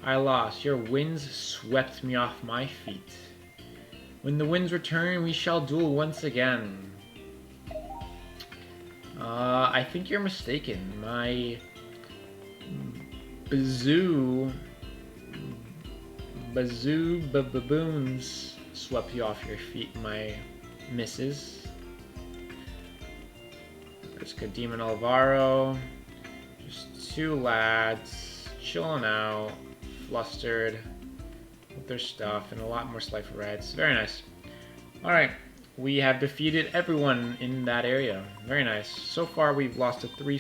I lost. Your winds swept me off my feet. When the winds return, we shall duel once again. I think you're mistaken. My baboons swept you off your feet, my missus. There's good Demon Alvaro. Just two lads chilling out, flustered with their stuff, and a lot more Slifer Reds. Very nice. Alright, we have defeated everyone in that area. Very nice. So far, we've lost to three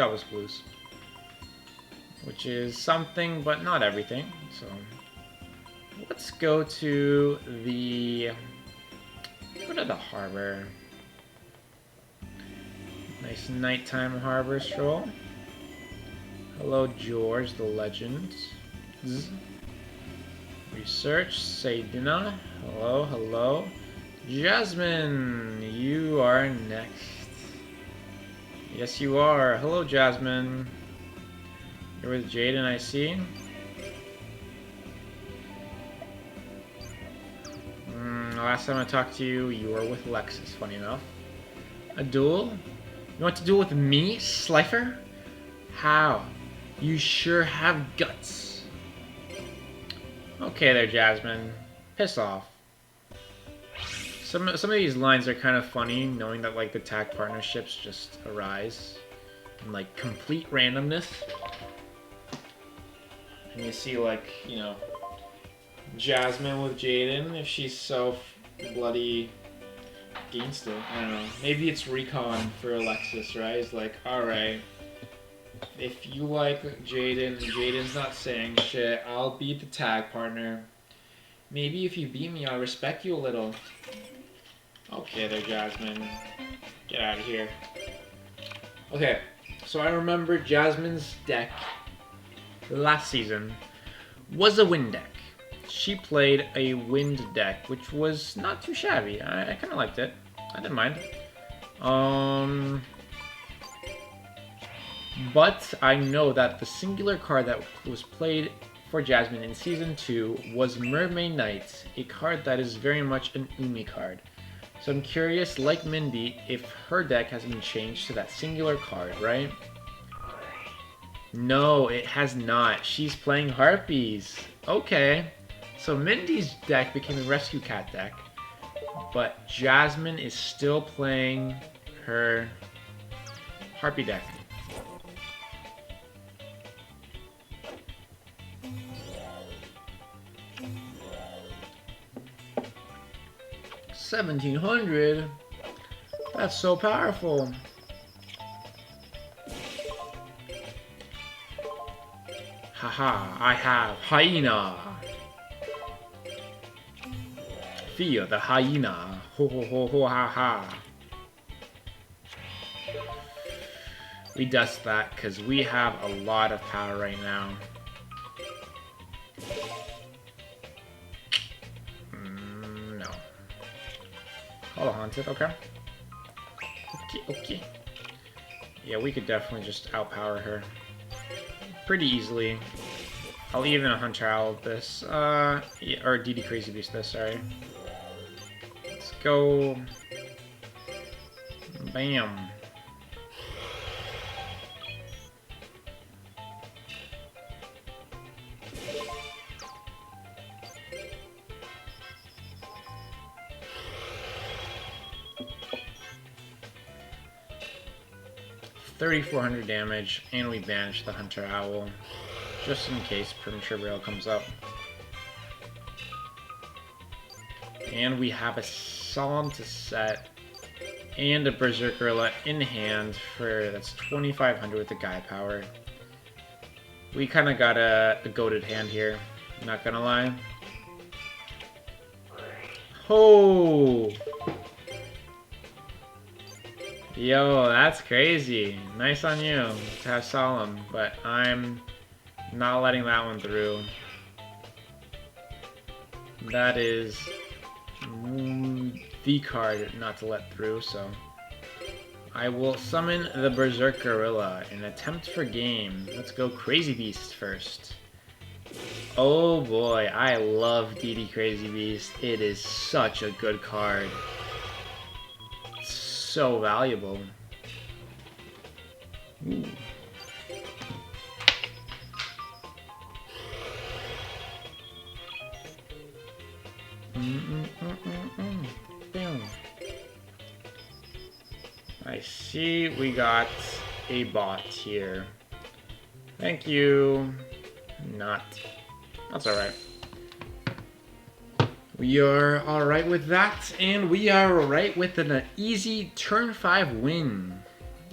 Obelisk Blues, which is something, but not everything. So, let's go to the harbor. Nice nighttime harbor stroll. Hello, George the Legend. Research, Saydina. Hello, hello. Jasmine, you are next. Yes, you are. Hello, Jasmine. You're with Jaden, I see. Last time I talked to you, you were with Lexus, funny enough. A duel? You want to duel with me, Slifer? How? You sure have guts. Okay there, Jasmine. Piss off. Some of these lines are kind of funny, knowing that like the tag partnerships just arise in like complete randomness. And you see like, you know, Jasmine with Jaden, if she's so bloody against it. I don't know. Maybe it's recon for Alexis, right? It's like, alright, if you like Jaden and Jaden's not saying shit, I'll be the tag partner. Maybe if you beat me, I'll respect you a little. Okay there, Jasmine. Get out of here. Okay, so I remember Jasmine's deck last season was a wind deck. She played a wind deck, which was not too shabby. I kind of liked it. I didn't mind. But I know that the singular card that was played for Jasmine in Season 2 was Mermaid Knight, a card that is very much an Umi card. So I'm curious, like Mindy, if her deck has been changed to that singular card, right? No, it has not. She's playing Harpies. Okay. So Mindy's deck became a Rescue Cat deck, but Jasmine is still playing her Harpie deck. $1,700? That's so powerful. Haha, I have Hyena. Fear the hyena. Ho ho ho ho ha ha. We dust that because we have a lot of power right now. No. Hollow Haunted, okay. Okay. Yeah, we could definitely just outpower her pretty easily. I'll even Hunter Owl this, yeah, or DD Crazy Beast this, sorry. Let's go. Bam. $3,400 damage, and we banish the Hunter Owl, just in case Premature Burial comes up. And we have a Solemn to set, and a Berserker in hand for, that's 2,500 with the Guy Power. We kind of got a goated hand here, not gonna lie. Oh! Yo, that's crazy. Nice on you to have Solemn, but I'm not letting that one through. That is the card not to let through, so I will summon the Berserk Gorilla and attempt for game. Let's go Crazy Beast first. Oh boy, I love DD Crazy Beast. It is such a good card. It's so valuable. Ooh. Boom. I see we got a bot here. Thank you. Not. That's alright. We are alright with that, and we are alright with an easy turn 5 win.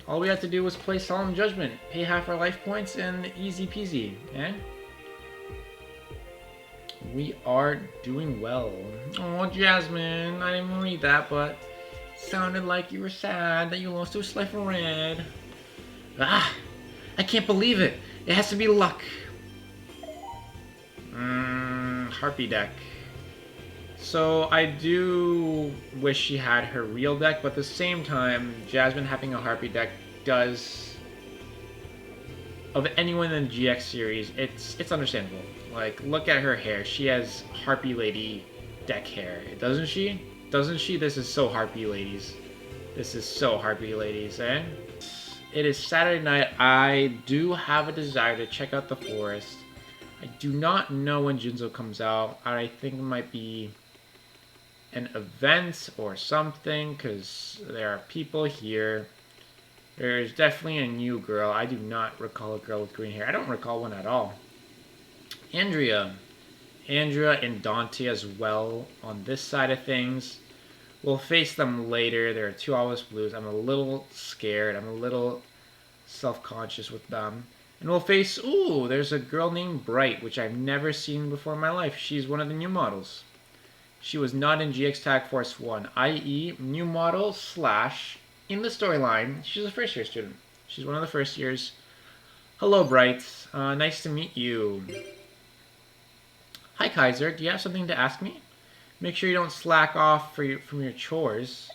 All we have to do was play Solemn Judgment, pay half our life points, and easy peasy, eh? We are doing well. Oh, Jasmine, I didn't read that, but it sounded like you were sad that you lost to a slice of red. Ah, I can't believe it. It has to be luck. Harpie deck. So I do wish she had her real deck, but at the same time, Jasmine having a Harpie deck does, of anyone in the GX series, it's understandable. Like, look at her hair. She has Harpie Lady deck hair, doesn't she? Doesn't she? This is so Harpie Ladies. This is so Harpie Ladies, eh? It is Saturday night. I do have a desire to check out the forest. I do not know when Jinzo comes out. I think it might be an event or something, because there are people here. There's definitely a new girl. I do not recall a girl with green hair. I don't recall one at all. Andrea and Dante as well on this side of things. We'll face them later. There are 2 Always Blues. I'm a little scared. I'm a little self-conscious with them. And we'll face, ooh, there's a girl named Bright, which I've never seen before in my life. She's one of the new models. She was not in GX Tag Force 1, i.e. new model / in the storyline, she's a first year student. She's one of the first years. Hello, Bright. Nice to meet you. Hi, Kaiser. Do you have something to ask me? Make sure you don't slack off from your chores.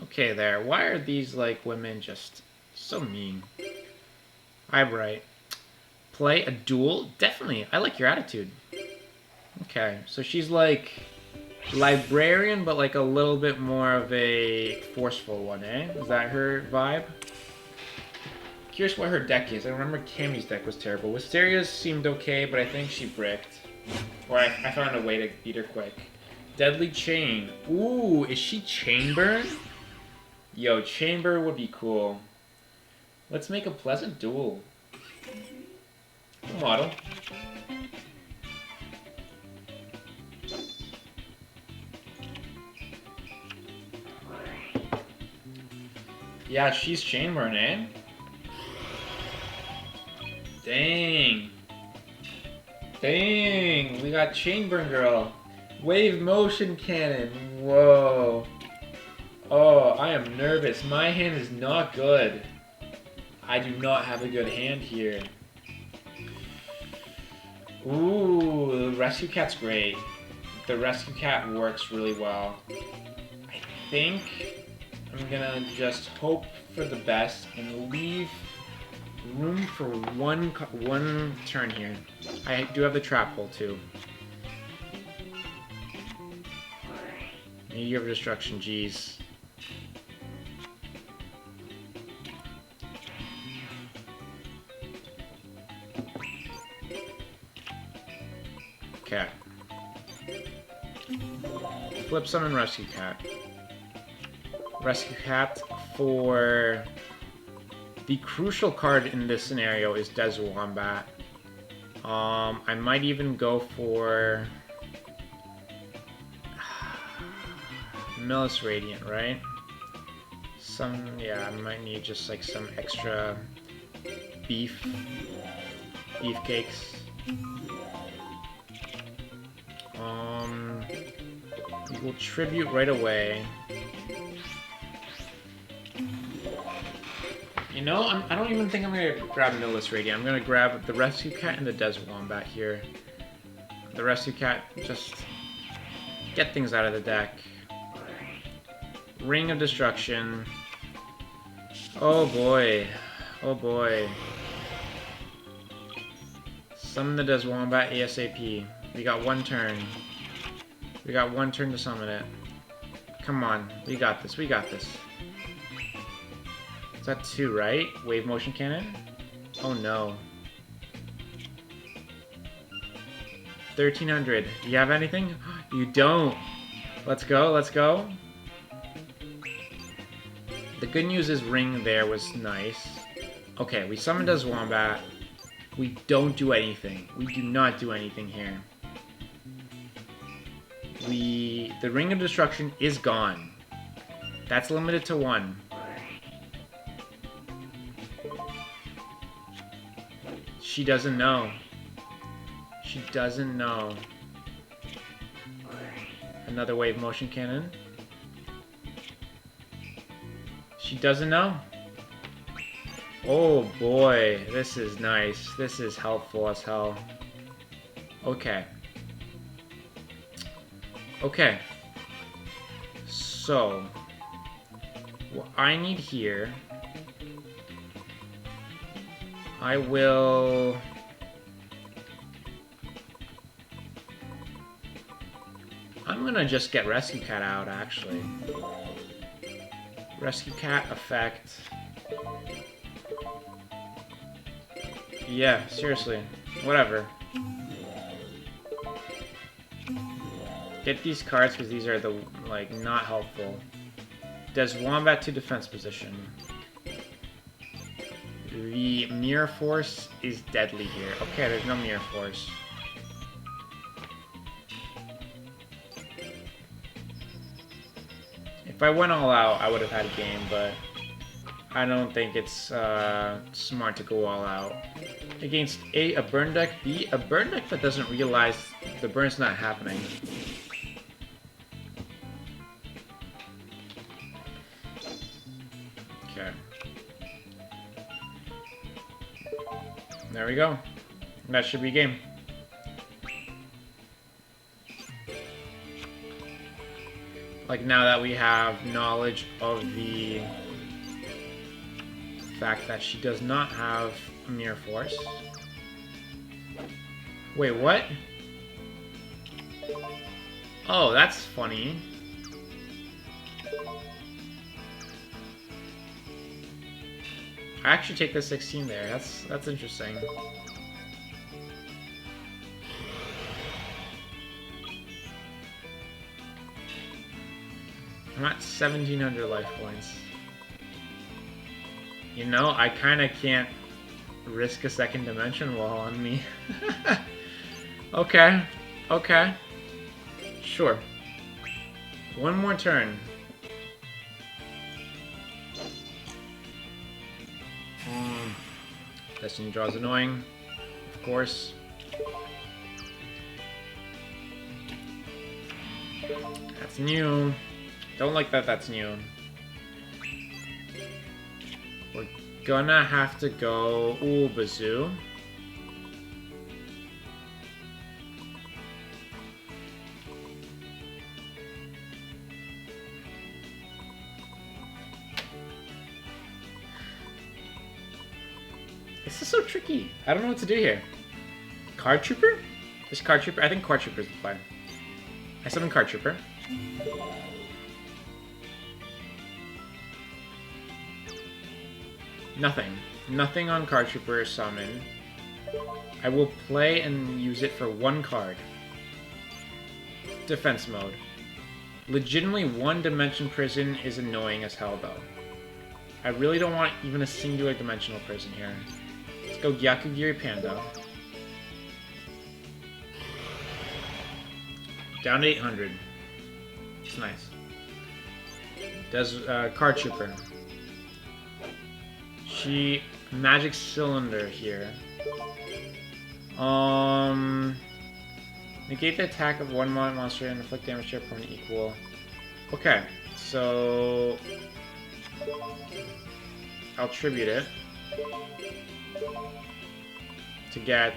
Okay, there. Why are these, like, women just so mean? Hi, Bright. Play a duel? Definitely. I like your attitude. Okay, so she's like librarian, but like a little bit more of a forceful one, eh? Is that her vibe? Curious what her deck is. I remember Cammy's deck was terrible. Wisteria's seemed okay, but I think she bricked. Or I found a way to beat her quick. Deadly Chain. Ooh, is she Chainburn? Yo, Chainburn would be cool. Let's make a pleasant duel. Model. Yeah, she's Chainburn, eh? Dang. Dang, we got Chainburn Girl. Wave Motion Cannon. Whoa. Oh, I am nervous. My hand is not good. I do not have a good hand here. Ooh, the Rescue Cat's great. The Rescue Cat works really well. I think I'm gonna just hope for the best and leave room for one turn here. I do have the trap hole too. Meteor of Destruction, jeez. Cat. Flip summon Rescue Cat. Rescue Cat for... The crucial card in this scenario is Des Wombat. I might even go for... Millis Radiant, right? Yeah, I might need just like some extra beefcakes. We'll tribute right away. You know, I don't even think I'm gonna grab Millis Radiant. I'm gonna grab the Rescue Cat and the Des Wombat here. The Rescue Cat, just get things out of the deck. Ring of Destruction. Oh boy. Oh boy. Summon the Deswombat ASAP. We got one turn. We got one turn to summon it. Come on. We got this. We got this. Is that 2, right? Wave motion cannon? Oh no. 1300. Do you have anything? You don't. Let's go. Let's go. The good news is ring there was nice. Okay, we summoned as Wombat. We don't do anything. We do not do anything here. The Ring of Destruction is gone. That's limited to 1. She doesn't know. She doesn't know. Another wave motion cannon. She doesn't know. Oh boy, this is nice. This is helpful as hell. Okay. Okay. So, what I need here, I will... I'm gonna just get Rescue Cat out, actually. Rescue Cat effect. Yeah, seriously. Whatever. Get these cards because these are the, like, not helpful. Does Wombat to defense position. The Mirror Force is deadly here. Okay, there's no Mirror Force. If I went all out, I would have had a game, but I don't think it's smart to go all out. Against A, a burn deck, B, a burn deck that doesn't realize the burn's not happening. Okay. There we go. That should be game. Like, now that we have knowledge of the fact that she does not have a Mirror Force. Wait, what? Oh, that's funny. I actually take the 16 there. That's interesting. I'm at 1,700 life points. You know, I kind of can't risk a second dimension wall on me. Okay. Okay. Sure. One more turn. Destiny Draw's annoying. Of course. That's new. Don't like that that's new. We're gonna have to go... Ooh, Bazoo. This is so tricky. I don't know what to do here. Card Trooper? Just Card Trooper? I think Card Trooper is the play. I summon Card Trooper. Nothing. Nothing on Card Trooper summon. I will play and use it for one card. Defense mode. Legitimately, one Dimension Prison is annoying as hell, though. I really don't want even a singular Dimensional Prison here. Let's go Gyakugiri Panda. Down to 800. It's nice. Does Card Trooper. She Magic Cylinder here. Negate the attack of one monster and inflict damage to your opponent equal. Okay, so I'll tribute it to get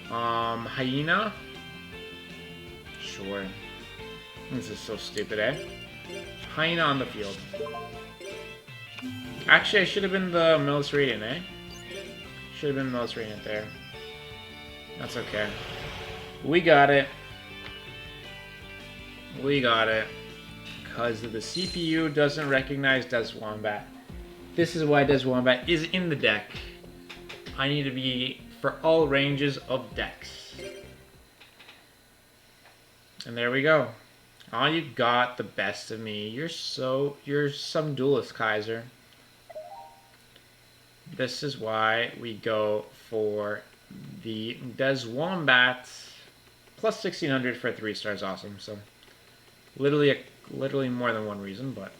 Hyena. Sure. This is so stupid, eh? Hyena on the field. Actually, I should have been the Millis Radiant, eh? Should have been most radiant there. That's okay. We got it. We got it. Because the CPU doesn't recognize Deswombat. This is why Deswombat is in the deck. I need to be for all ranges of decks. And there we go. Oh, you got the best of me. You're some duelist, Kaiser. This is why we go for the Deswombat plus 1600 for 3 stars. Awesome. So literally more than one reason, but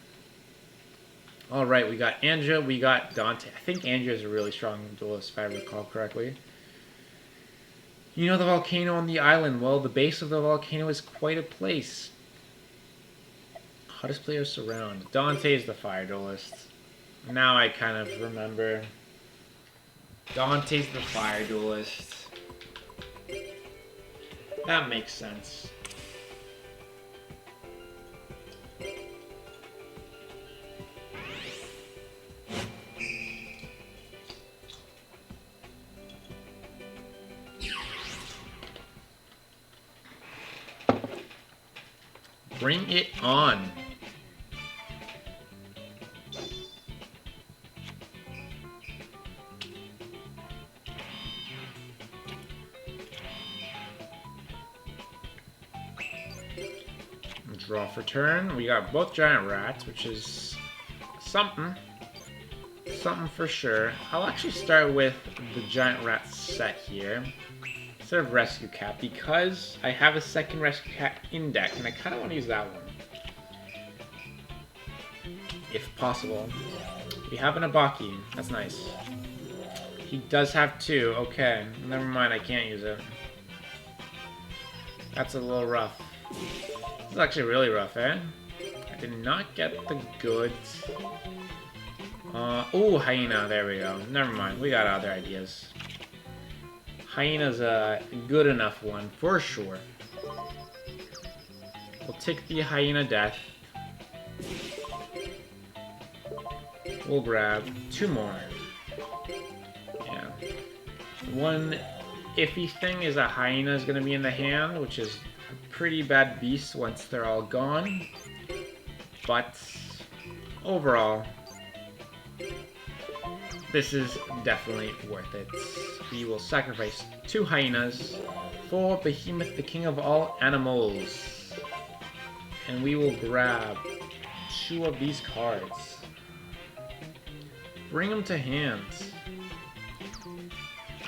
all right. We got Anja. We got Dante. I think Anja is a really strong duelist, if I recall correctly. You know the volcano on the island. Well, the base of the volcano is quite a place. Hottest players surround. Dante is the fire duelist. Now I kind of remember. Dante's the fire duelist. That makes sense. Bring it on. Draw for turn. We got both giant rats, which is something. Something for sure. I'll actually start with the giant rat set here instead of rescue cat because I have a second rescue cat in deck and I kind of want to use that one. If possible. We have an Abaki. That's nice. He does have 2. Okay. Never mind. I can't use it. That's a little rough. This is actually really rough, eh? I did not get the goods. Oh, hyena. There we go. Never mind. We got other ideas. Hyena's a good enough one, for sure. We'll take the hyena death. We'll grab 2 more. Yeah. One iffy thing is a hyena is going to be in the hand, which is a pretty bad beast once they're all gone. But overall, this is definitely worth it. We will sacrifice 2 hyenas for Behemoth, the king of all animals. And we will grab 2 of these cards. Bring them to hand.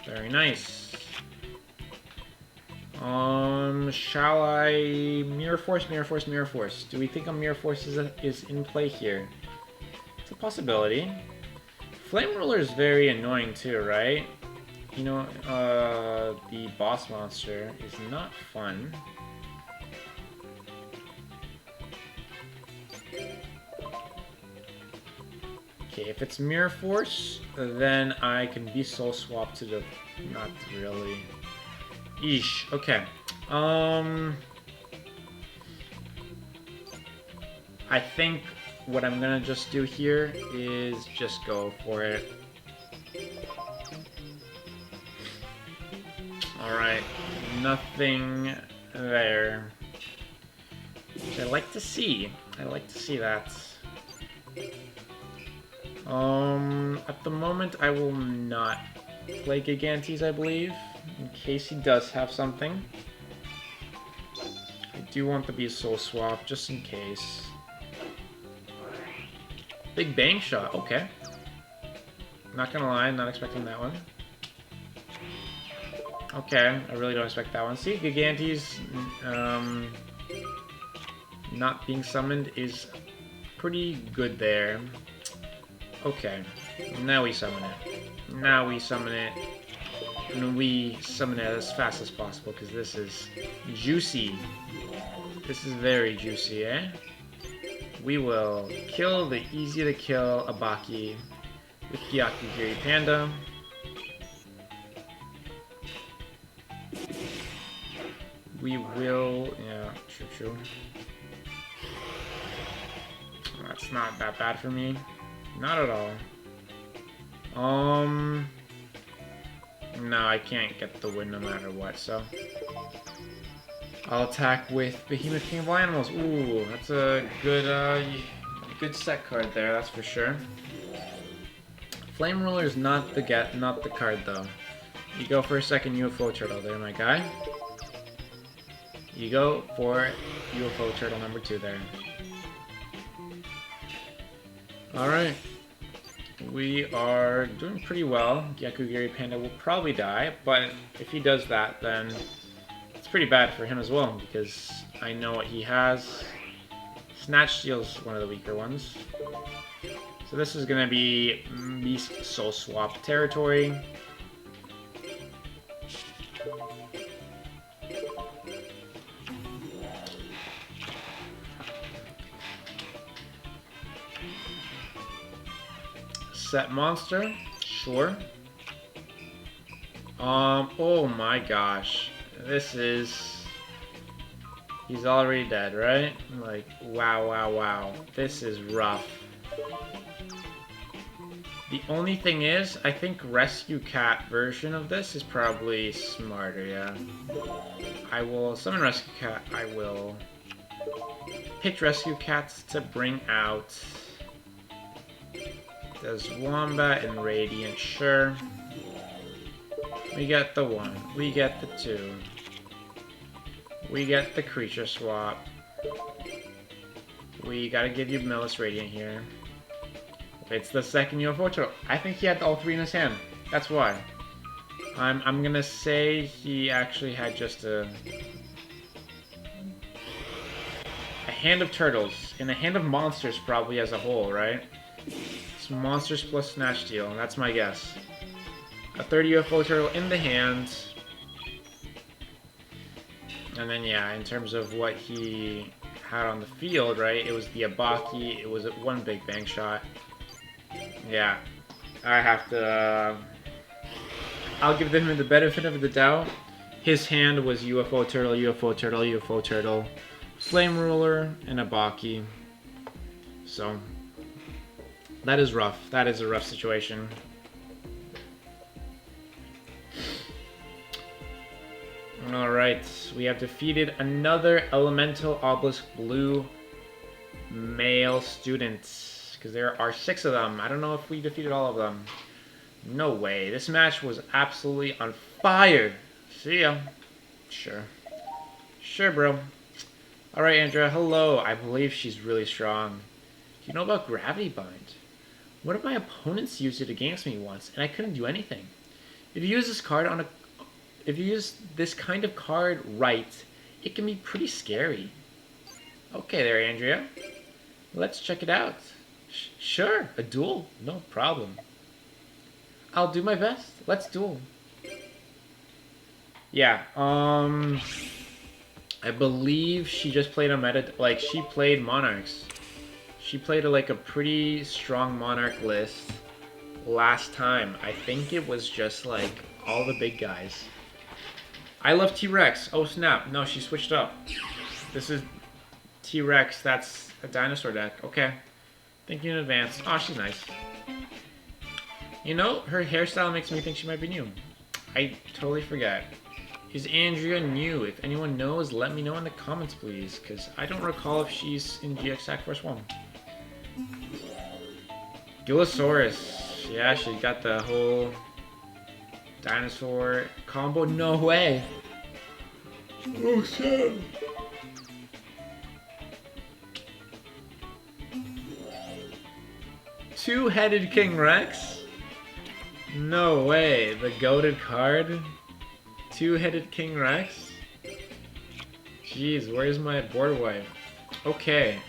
Very nice. Shall I Mirror Force, Mirror Force, Mirror Force? Do we think a Mirror Force is in play here? It's a possibility. Flame Ruler is very annoying too, right? You know, the boss monster is not fun. Okay, if it's Mirror Force, then I can be soul swap to the... Not really. Eesh. Okay. I think what I'm gonna just do here is just go for it. Alright. Nothing there. Which I like to see. I like to see that. At the moment, I will not play Gigantes, I believe, in case he does have something. I do want to be a soul swap, just in case. Big Bang Shot, okay. Not gonna lie, not expecting that one. Okay, I really don't expect that one. See, Gigantes, not being summoned is pretty good there. Okay, now we summon it. Now we summon it. And we summon it as fast as possible, because this is juicy. This is very juicy, eh? We will kill the easy-to-kill Abaki with Gyakugiri Panda. We will... yeah, true. That's not that bad for me. Not at all. No, I can't get the win no matter what, so... I'll attack with Behemoth King of All Animals. Ooh, that's a good set card there, that's for sure. Flame Ruler is not the card though. You go for a second UFO Turtle there, my guy. You go for UFO Turtle number 2 there. Alright. We are doing pretty well. Gyakugiri Panda will probably die, but if he does that, then it's pretty bad for him as well, because I know what he has. Snatch Steel's one of the weaker ones. So this is going to be Beast Soul Swap territory. Set monster, sure. Oh my gosh. This is... He's already dead, right? Like, wow, wow, wow. This is rough. The only thing is, I think Rescue Cat version of this is probably smarter, yeah. I will summon Rescue Cat. I will pitch Rescue Cats to bring out... Does Wombat and Radiant, sure. We get the 1. We get the 2. We get the creature swap. We gotta give you Millis Radiant here. It's the second UFO Turtle. I think he had all 3 in his hand. That's why. I'm gonna say he actually had just a hand of turtles and a hand of monsters probably as a whole, right? It's monsters plus Snatch Steal, and that's my guess. A 30 UFO Turtle in the hand. And then, yeah, in terms of what he had on the field, right? It was the Abaki, it was one Big Bang Shot. Yeah, I have to... I'll give him the benefit of the doubt. His hand was UFO Turtle, UFO Turtle, UFO Turtle, Flame Ruler, and Abaki. So... that is rough. That is a rough situation. Alright, we have defeated another Elemental Obelisk Blue male student. Because there are 6 of them. I don't know if we defeated all of them. No way. This match was absolutely on fire. See ya. Sure. Sure, bro. Alright, Andrea. Hello. I believe she's really strong. Do you know about Gravity Bind? One of my opponents used it against me once, and I couldn't do anything. If you use this card on a... If you use this kind of card right, it can be pretty scary. Okay there, Andrea. Let's check it out. Sure, a duel. No problem. I'll do my best. Let's duel. Yeah, I believe she just played a meta... Like, she played Monarchs. She played like a pretty strong Monarch list last time. I think it was just like all the big guys. I love T-Rex. Oh snap. No, she switched up. This is T-Rex. That's a dinosaur deck. Okay. Thank you in advance. Oh, she's nice. You know, her hairstyle makes me think she might be new. I totally forget. Is Andrea new? If anyone knows, let me know in the comments, please. Because I don't recall if she's in GX Sac Force 1. Gillosaurus. Yeah, she got the whole dinosaur combo. No way. Oh, shit. Two-headed King Rex? No way. The goated card? Two-headed King Rex? Jeez, where's my board wipe? Okay,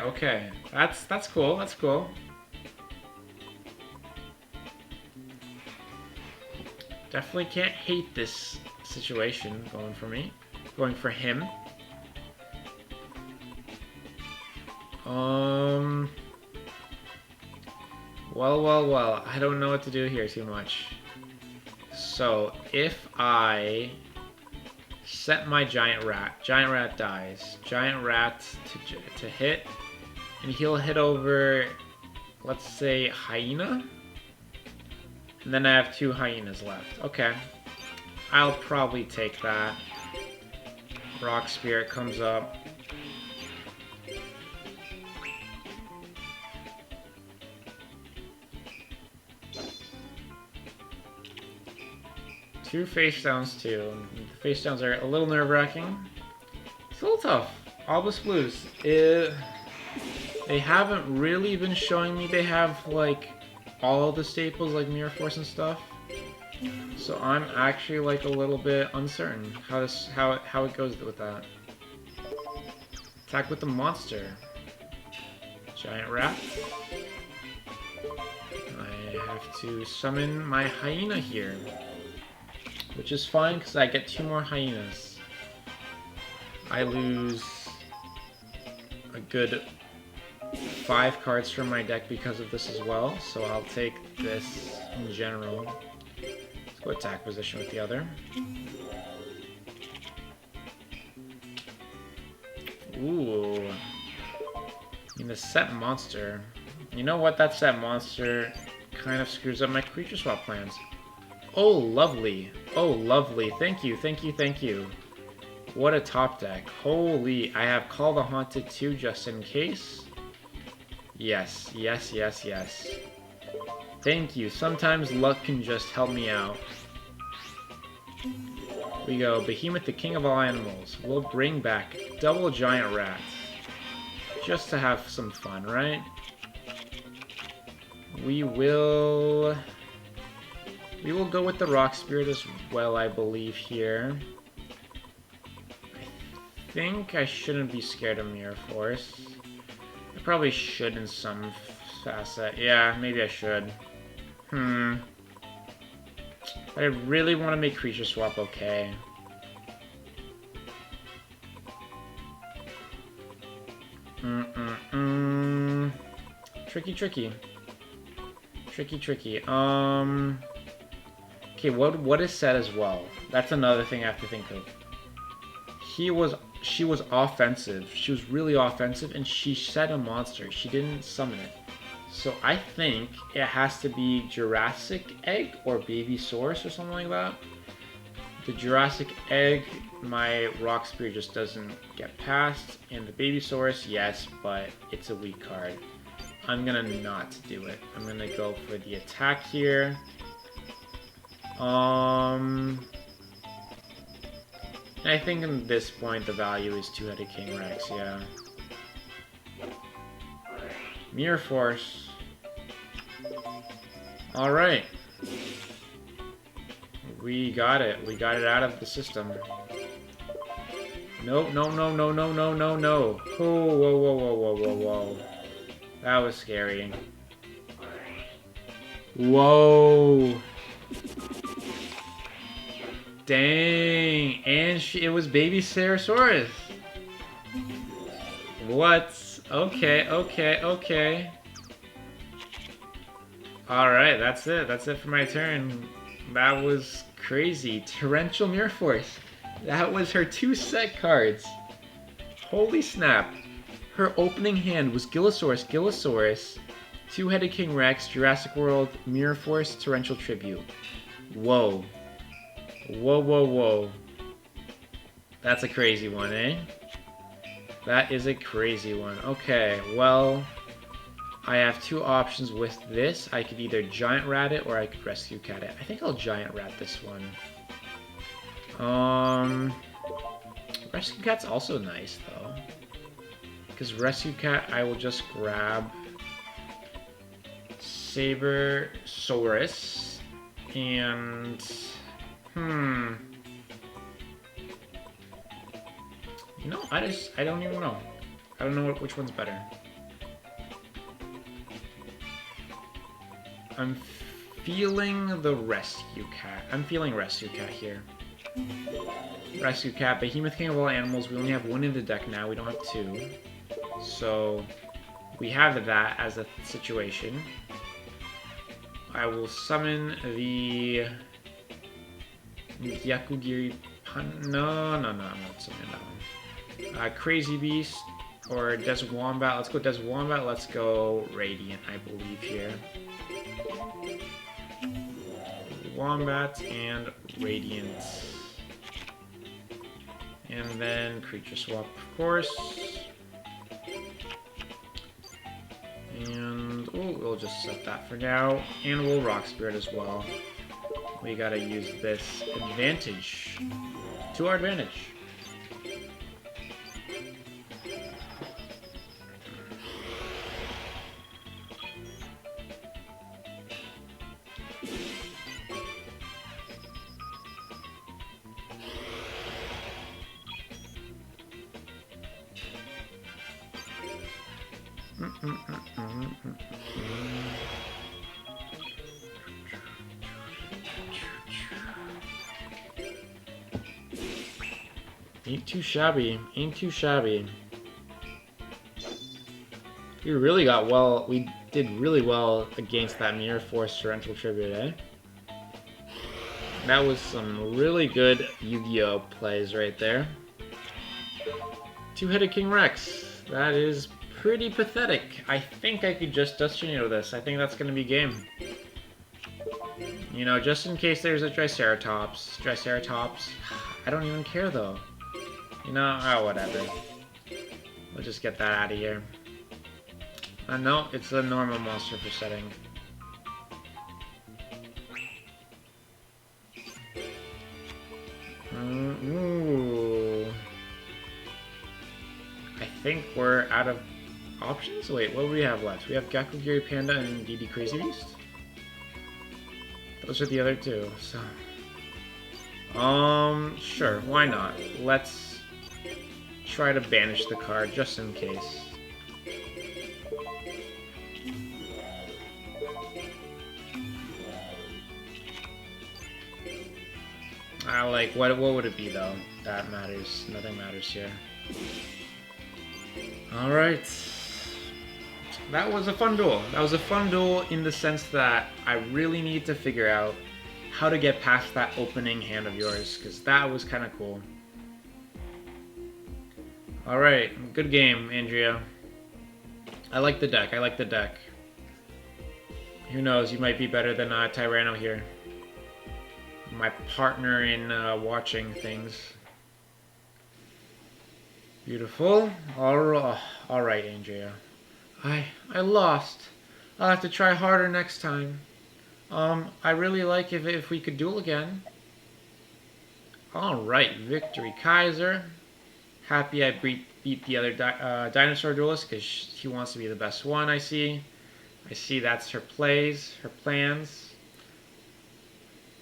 okay. That's cool. That's cool. Definitely can't hate this situation going for me. Going for him. Well. I don't know what to do here too much. So, if I set my giant rat. Giant rat dies. Giant rat to hit, and he'll hit over, let's say, hyena. And then I have 2 hyenas left. Okay. I'll probably take that. Rock Spirit comes up. Two face downs too. The face downs are a little nerve-wracking. It's a little tough. Albus Blues. They haven't really been showing me they have like all the staples like Mirror Force and stuff. So I'm actually like a little bit uncertain how it goes with that. Attack with the monster. Giant rat. I have to summon my hyena here. Which is fine, because I get 2 more hyenas. I lose a good 5 cards from my deck because of this as well, so I'll take this in general. Let's go attack position with the other. Ooh. I mean, the set monster. You know what? That set monster kind of screws up my creature swap plans. Oh, lovely. Oh, lovely. Thank you, thank you, thank you. What a top deck. Holy, I have Call the Haunted too, just in case. Yes, yes, yes, yes. Thank you. Sometimes luck can just help me out. We go. Behemoth, the king of all animals. We'll bring back double giant rats. Just to have some fun, right? We will go with the Rock Spirit as well, I believe, here. I think I shouldn't be scared of Mirror Force. I probably should in some facet. Yeah, maybe I should. But I really want to make Creature Swap okay. Tricky, tricky. Tricky, tricky. Okay, what is said as well? That's another thing I have to think of. She was offensive. She was really offensive, and she set a monster. She didn't summon it. So I think it has to be Jurassic Egg or Baby Source or something like that. The Jurassic Egg, my Rock Spear just doesn't get past. And the Baby Source, yes, but it's a weak card. I'm gonna not do it. I'm gonna go for the attack here. I think at this point the value is 2-headed King Rex, yeah. Mirror Force. Alright. We got it. We got it out of the system. Nope, no, no, no, no, no, no, no. Oh, whoa, whoa, whoa, whoa, whoa, whoa. That was scary. Whoa. Dang. And it was Baby Ceratosaurus. What? Okay, okay, okay. Alright, that's it. That's it for my turn. That was crazy. Torrential Mirror Force. That was her 2 set cards. Holy snap. Her opening hand was Gillosaurus, 2-headed King Rex, Jurassic World, Mirror Force, Torrential Tribute. Whoa. Whoa, whoa, whoa. That's a crazy one, eh? That is a crazy one. Okay, well, I have 2 options with this. I could either Giant Rat it or I could Rescue Cat it. I think I'll Giant Rat this one. Rescue Cat's also nice, though. Because Rescue Cat, I will just grab Sabersaurus and... You know, I don't even know. I don't know which one's better. I'm feeling the Rescue Cat. I'm feeling Rescue Cat here. Rescue Cat, Behemoth King of all animals. We only have 1 in the deck now. We don't have 2. So we have that as a situation. I will summon the Yakugiri No, I'm not sending that one. Crazy Beast or Desert Wombat. Let's go Desert Wombat. Let's go Radiant, I believe, here. Wombat and Radiant. And then Creature Swap, of course. And we'll just set that for now. And we'll Rock Spirit as well. We gotta use this advantage to our advantage. Ain't too shabby. Ain't too shabby. We did really well against that Mirror Force Torrential Tribute, eh? That was some really good Yu-Gi-Oh! Plays right there. Two-headed King Rex. That is pretty pathetic. I think I could just Dust Tornado this. I think that's going to be game. You know, just in case there's a Triceratops. I don't even care, though. You know, whatever. We'll just get that out of here. No, it's a normal monster for setting. Ooh. I think we're out of options? Wait, what do we have left? We have Gecko, Gary Panda, and DD Crazy Beast? Those are the other two, so... sure, why not? Let's try to banish the card, just in case. What would it be, though? That matters. Nothing matters here. Alright. That was a fun duel. That was a fun duel in the sense that I really need to figure out how to get past that opening hand of yours, because that was kind of cool. Alright, good game, Andrea. I like the deck, Who knows, you might be better than Tyranno here. My partner in watching things. Beautiful. Alright, Andrea. I lost. I'll have to try harder next time. I really like if we could duel again. Alright, victory, Kaiser. Happy I beat the other dinosaur duelist because she wants to be the best one, I see. I see that's her plays, her plans.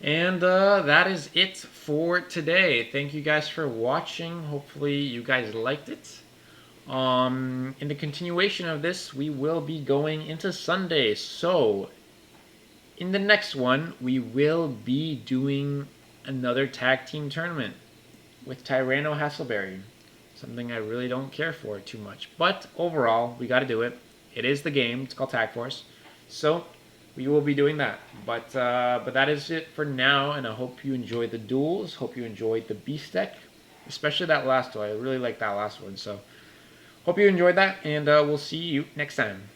And that is it for today. Thank you guys for watching. Hopefully you guys liked it. In the continuation of this, we will be going into Sunday. So, in the next one, we will be doing another tag team tournament with Tyranno Hasselberry. Something I really don't care for too much. But overall, we got to do it. It is the game. It's called Tag Force. So, we will be doing that. But that is it for now, and I hope you enjoyed the duels. Hope you enjoyed the Beast deck, especially that last duel. I really like that last one. So, hope you enjoyed that, and we'll see you next time.